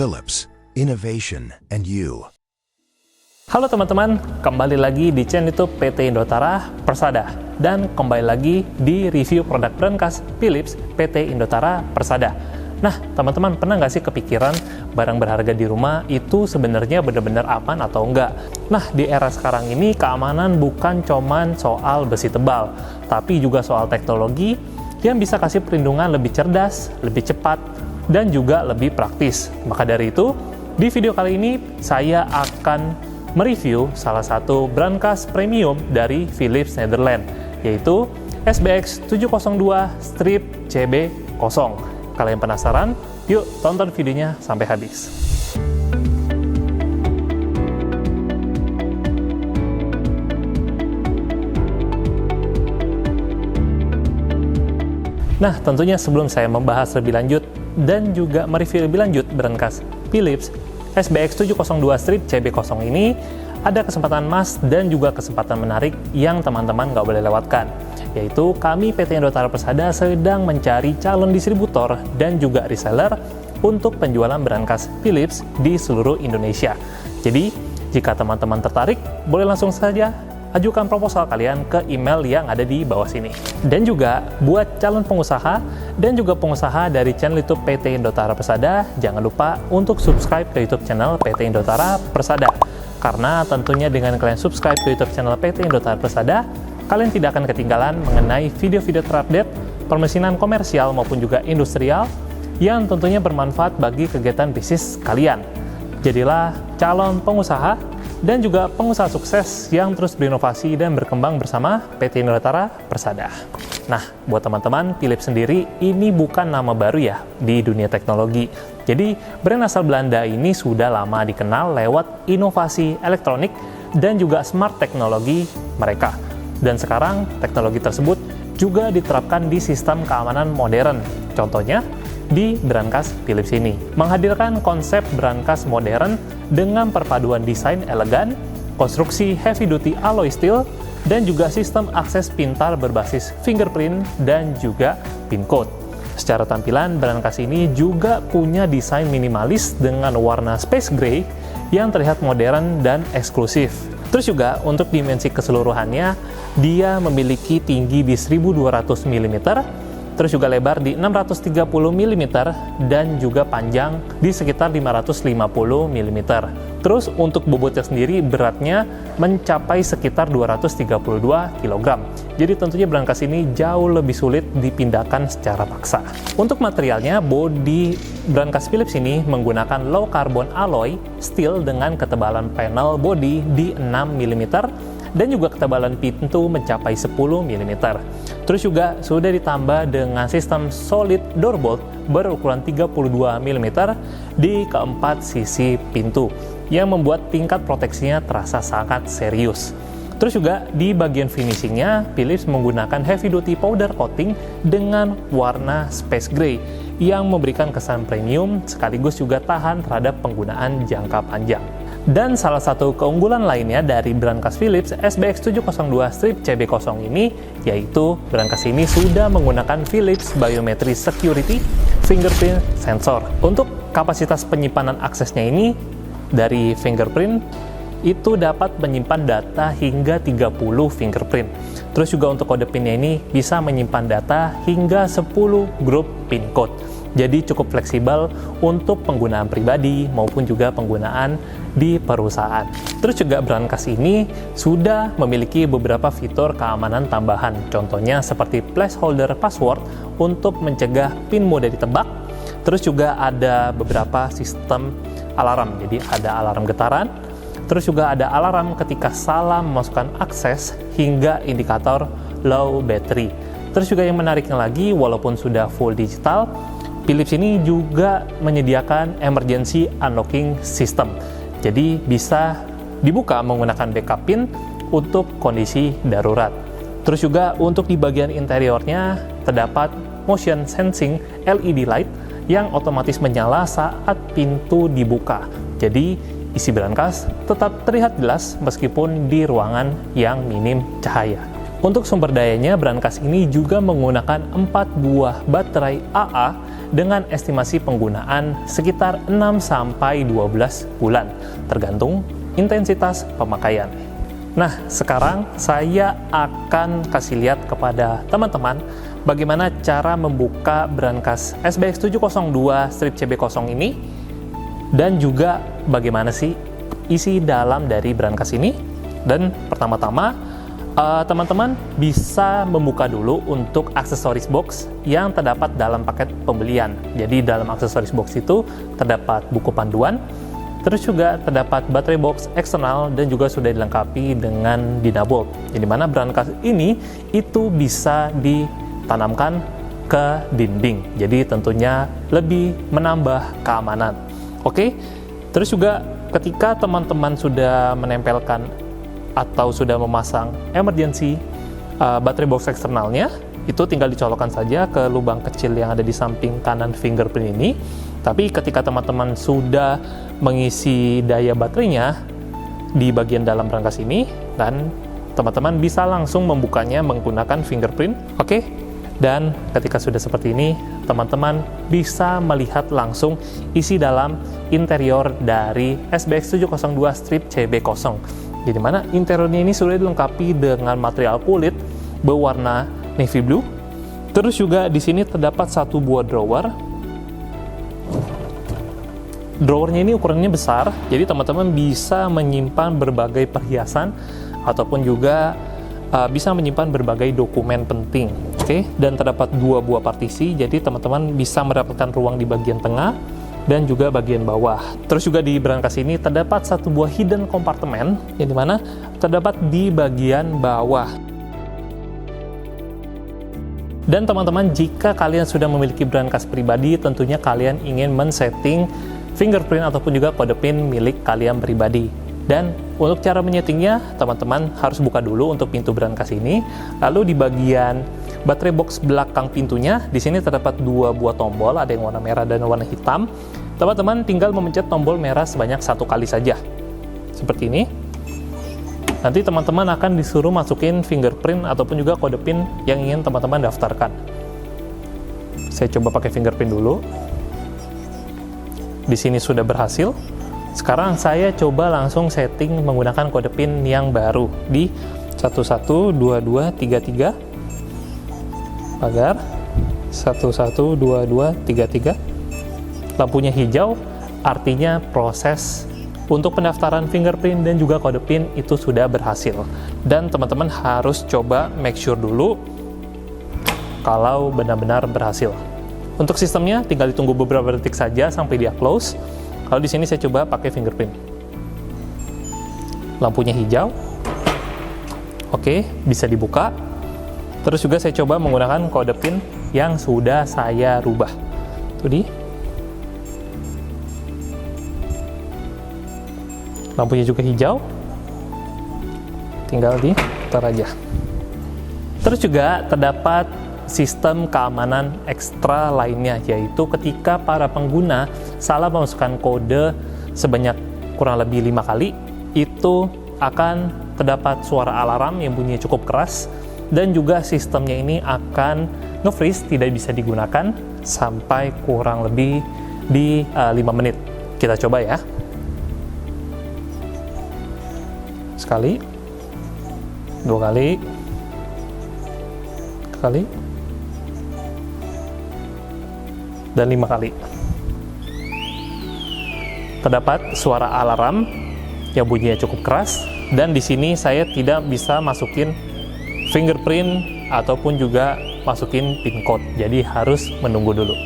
Philips, innovation and you. Halo teman-teman, kembali lagi di channel YouTube PT Indotara Persada dan kembali lagi di review produk brankas Philips PT Indotara Persada. Nah, teman-teman pernah nggak sih kepikiran barang berharga di rumah itu sebenarnya benar-benar aman atau enggak? Nah, di era sekarang ini keamanan bukan cuman soal besi tebal, tapi juga soal teknologi yang bisa kasih perlindungan lebih cerdas, lebih cepat, dan juga lebih praktis. Maka dari itu, di video kali ini saya akan mereview salah satu brankas premium dari Philips Netherlands, yaitu SBX 702 Strip CB0. Kalian penasaran? Yuk tonton videonya sampai habis. Nah, tentunya sebelum saya membahas lebih lanjut dan juga mereview lebih lanjut brankas Philips SBX 702 Strip CB0 ini, ada kesempatan emas dan juga kesempatan menarik yang teman-teman nggak boleh lewatkan, yaitu kami PT Indotara Persada sedang mencari calon distributor dan juga reseller untuk penjualan brankas Philips di seluruh Indonesia. Jadi, jika teman-teman tertarik, boleh langsung saja ajukan proposal kalian ke email yang ada di bawah sini. Dan juga buat calon pengusaha dan juga pengusaha dari channel YouTube PT Indotara Persada, jangan lupa untuk subscribe ke YouTube channel PT Indotara Persada. Karena tentunya dengan kalian subscribe ke YouTube channel PT Indotara Persada, kalian tidak akan ketinggalan mengenai video-video terupdate permesinan komersial maupun juga industrial yang tentunya bermanfaat bagi kegiatan bisnis kalian. Jadilah calon pengusaha dan juga pengusaha sukses yang terus berinovasi dan berkembang bersama PT Indotara Persada. Nah, buat teman-teman, Philips sendiri ini bukan nama baru ya di dunia teknologi. Jadi, brand asal Belanda ini sudah lama dikenal lewat inovasi elektronik dan juga smart teknologi mereka. Dan sekarang, teknologi tersebut juga diterapkan di sistem keamanan modern. Contohnya, di brankas Philips ini menghadirkan konsep brankas modern dengan perpaduan desain elegan, konstruksi heavy duty alloy steel, dan juga sistem akses pintar berbasis fingerprint dan juga PIN code. Secara tampilan, brankas ini juga punya desain minimalis dengan warna space gray yang terlihat modern dan eksklusif. Terus juga untuk dimensi keseluruhannya, dia memiliki tinggi di 1200 mm, terus juga lebar di 630 mm dan juga panjang di sekitar 550 mm. Terus untuk bobotnya sendiri beratnya mencapai sekitar 232 kg. Jadi tentunya brankas ini jauh lebih sulit dipindahkan secara paksa. Untuk materialnya, bodi brankas Philips ini menggunakan low carbon alloy steel dengan ketebalan panel bodi di 6 mm dan juga ketebalan pintu mencapai 10 mm. Terus juga sudah ditambah dengan sistem solid door bolt berukuran 32 mm di keempat sisi pintu yang membuat tingkat proteksinya terasa sangat serius. Terus juga di bagian finishingnya, Philips menggunakan heavy duty powder coating dengan warna space gray yang memberikan kesan premium sekaligus juga tahan terhadap penggunaan jangka panjang. Dan salah satu keunggulan lainnya dari brankas Philips SBX 702 Strip CB0 ini, yaitu brankas ini sudah menggunakan Philips Biometry Security Fingerprint Sensor. Untuk kapasitas penyimpanan aksesnya ini, dari fingerprint, itu dapat menyimpan data hingga 30 fingerprint. Terus juga untuk kode PIN-nya ini bisa menyimpan data hingga 10 grup PIN code. Jadi cukup fleksibel untuk penggunaan pribadi maupun juga penggunaan di perusahaan. Terus juga brankas ini sudah memiliki beberapa fitur keamanan tambahan. Contohnya seperti placeholder password untuk mencegah PIN mudah ditebak. Terus juga ada beberapa sistem alarm. Jadi ada alarm getaran. Terus juga ada alarm ketika salah memasukkan akses hingga indikator low battery. Terus juga yang menariknya lagi, walaupun sudah full digital, Philips ini juga menyediakan emergency unlocking system. Jadi bisa dibuka menggunakan backup PIN untuk kondisi darurat. Terus juga untuk di bagian interiornya terdapat motion sensing LED light yang otomatis menyala saat pintu dibuka. Jadi isi brankas tetap terlihat jelas meskipun di ruangan yang minim cahaya. Untuk sumber dayanya, brankas ini juga menggunakan 4 buah baterai AA dengan estimasi penggunaan sekitar 6-12 bulan, tergantung intensitas pemakaian. Nah, sekarang saya akan kasih lihat kepada teman-teman bagaimana cara membuka brankas SBX 702 strip CB0 ini, dan juga bagaimana sih isi dalam dari brankas ini. Dan pertama-tama, teman-teman bisa membuka dulu untuk aksesoris box yang terdapat dalam paket pembelian. Jadi dalam aksesoris box itu terdapat buku panduan, terus juga terdapat baterai box eksternal, dan juga sudah dilengkapi dengan Dynabolt. Jadi mana brankas ini itu bisa ditanamkan ke dinding. Jadi tentunya lebih menambah keamanan. Oke. Terus juga ketika teman-teman sudah menempelkan atau sudah memasang emergency baterai box eksternalnya, itu tinggal dicolokkan saja ke lubang kecil yang ada di samping kanan fingerprint ini. Tapi ketika teman-teman sudah mengisi daya baterainya di bagian dalam brankas ini, dan teman-teman bisa langsung membukanya menggunakan fingerprint. Oke. Dan ketika sudah seperti ini, teman-teman bisa melihat langsung isi dalam interior dari SBX 702 strip CB0. Jadi mana interiornya ini sudah dilengkapi dengan material kulit berwarna navy blue. Terus juga di sini terdapat satu buah drawer. Drawernya ini ukurannya besar, jadi teman-teman bisa menyimpan berbagai perhiasan ataupun juga bisa menyimpan berbagai dokumen penting. Oke, dan terdapat dua buah partisi, jadi teman-teman bisa mendapatkan ruang di bagian tengah dan juga bagian bawah. Terus juga di brankas ini terdapat satu buah hidden compartment, yang dimana terdapat di bagian bawah. Dan teman-teman, jika kalian sudah memiliki brankas pribadi, tentunya kalian ingin men-setting fingerprint ataupun juga kode PIN milik kalian pribadi. Dan untuk cara menyetingnya, teman-teman harus buka dulu untuk pintu brankas ini. Lalu di bagian baterai box belakang pintunya, di sini terdapat dua buah tombol, ada yang warna merah dan warna hitam. Teman-teman tinggal memencet tombol merah sebanyak 1 kali saja. Seperti ini. Nanti teman-teman akan disuruh masukin fingerprint ataupun juga kode PIN yang ingin teman-teman daftarkan. Saya coba pakai fingerprint dulu. Di sini sudah berhasil. Sekarang saya coba langsung setting menggunakan kode PIN yang baru di 112233 pagar 112233. Lampunya hijau, artinya proses untuk pendaftaran fingerprint dan juga kode PIN itu sudah berhasil. Dan teman-teman harus coba make sure dulu kalau benar-benar berhasil. Untuk sistemnya tinggal ditunggu beberapa detik saja sampai dia close. Kalau di sini saya coba pakai fingerprint. Lampunya hijau. Oke, bisa dibuka. Terus juga saya coba menggunakan kode PIN yang sudah saya rubah. Tuh di. Lampunya juga hijau. Tinggal diputar aja. Terus juga terdapat sistem keamanan ekstra lainnya, yaitu ketika para pengguna salah memasukkan kode sebanyak kurang lebih 5 kali, itu akan terdapat suara alarm yang bunyinya cukup keras, dan juga sistemnya ini akan nge-freeze, tidak bisa digunakan sampai kurang lebih di 5 menit. Kita coba ya. Sekali, 2 kali, kali, dan 5 kali. Terdapat suara alarm yang bunyinya cukup keras, dan di sini saya tidak bisa masukin fingerprint ataupun juga masukin PIN code, jadi harus menunggu dulu.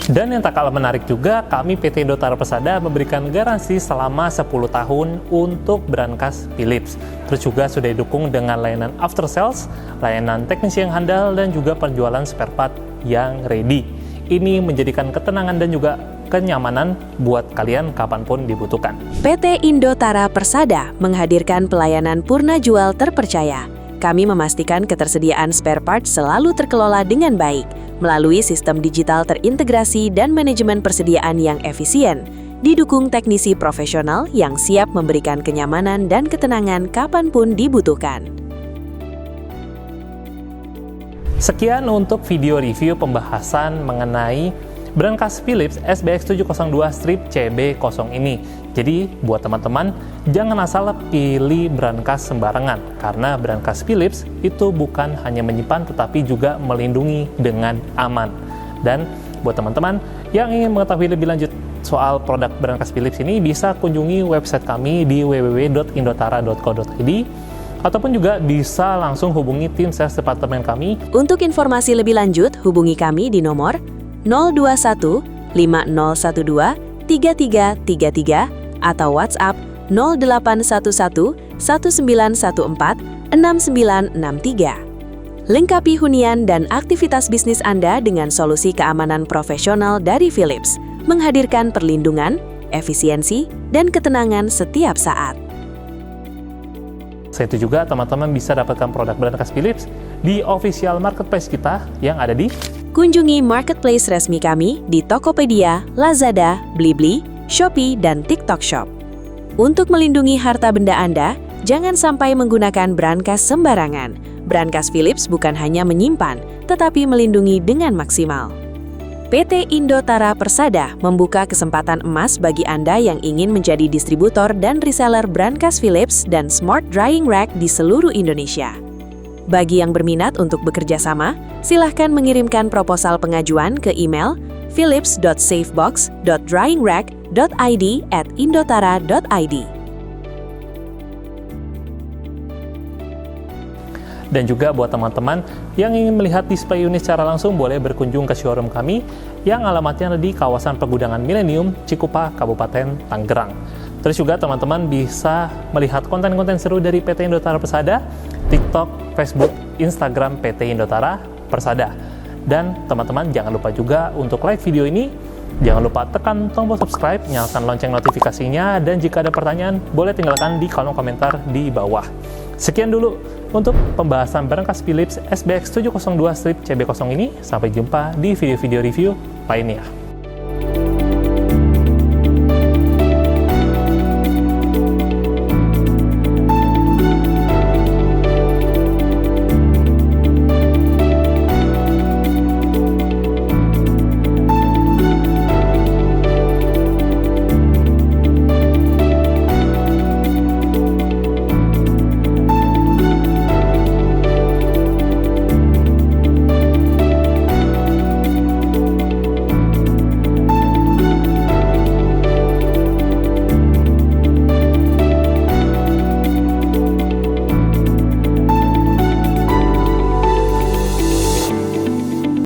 Dan yang tak kalah menarik juga, kami PT Indotara Persada memberikan garansi selama 10 tahun untuk brankas Philips. Terus juga sudah didukung dengan layanan after sales, layanan teknisi yang handal, dan juga penjualan spare part yang ready. Ini menjadikan ketenangan dan juga kenyamanan buat kalian kapanpun dibutuhkan. PT Indotara Persada menghadirkan pelayanan purna jual terpercaya. Kami memastikan ketersediaan spare part selalu terkelola dengan baik melalui sistem digital terintegrasi dan manajemen persediaan yang efisien, didukung teknisi profesional yang siap memberikan kenyamanan dan ketenangan kapanpun dibutuhkan. Sekian untuk video review pembahasan mengenai berangkas Philips SBX 702 strip CB0 ini. Jadi buat teman-teman, jangan asal pilih berangkas sembarangan, karena berangkas Philips itu bukan hanya menyimpan tetapi juga melindungi dengan aman. Dan buat teman-teman yang ingin mengetahui lebih lanjut soal produk berangkas Philips ini, bisa kunjungi website kami di www.indotara.co.id, ataupun juga bisa langsung hubungi tim sales departemen kami. Untuk informasi lebih lanjut, hubungi kami di nomor 021 5012 3333 atau WhatsApp 0811 1914 6963. Lengkapi hunian dan aktivitas bisnis Anda dengan solusi keamanan profesional dari Philips, menghadirkan perlindungan, efisiensi, dan ketenangan setiap saat. Selain itu juga teman-teman bisa dapatkan produk berangkas Philips di official marketplace kita yang ada di Kunjungi marketplace resmi kami di Tokopedia, Lazada, Blibli, Shopee, dan TikTok Shop. Untuk melindungi harta benda Anda, jangan sampai menggunakan brankas sembarangan. Brankas Philips bukan hanya menyimpan, tetapi melindungi dengan maksimal. PT Indotara Persada membuka kesempatan emas bagi Anda yang ingin menjadi distributor dan reseller brankas Philips dan Smart Drying Rack di seluruh Indonesia. Bagi yang berminat untuk bekerja sama, silahkan mengirimkan proposal pengajuan ke email philips.safebox.dryingrack.id@indotara.id. Dan juga buat teman-teman yang ingin melihat display unit secara langsung, boleh berkunjung ke showroom kami yang alamatnya ada di kawasan Pegudangan Milenium, Cikupa, Kabupaten Tangerang. Terus juga teman-teman bisa melihat konten-konten seru dari PT Indotara Persada, TikTok, Facebook, Instagram PT Indotara Persada. Dan teman-teman jangan lupa juga untuk like video ini, jangan lupa tekan tombol subscribe, nyalakan lonceng notifikasinya, dan jika ada pertanyaan, boleh tinggalkan di kolom komentar di bawah. Sekian dulu untuk pembahasan berangkas Philips SBX 702 strip CB0 ini. Sampai jumpa di video-video review lainnya.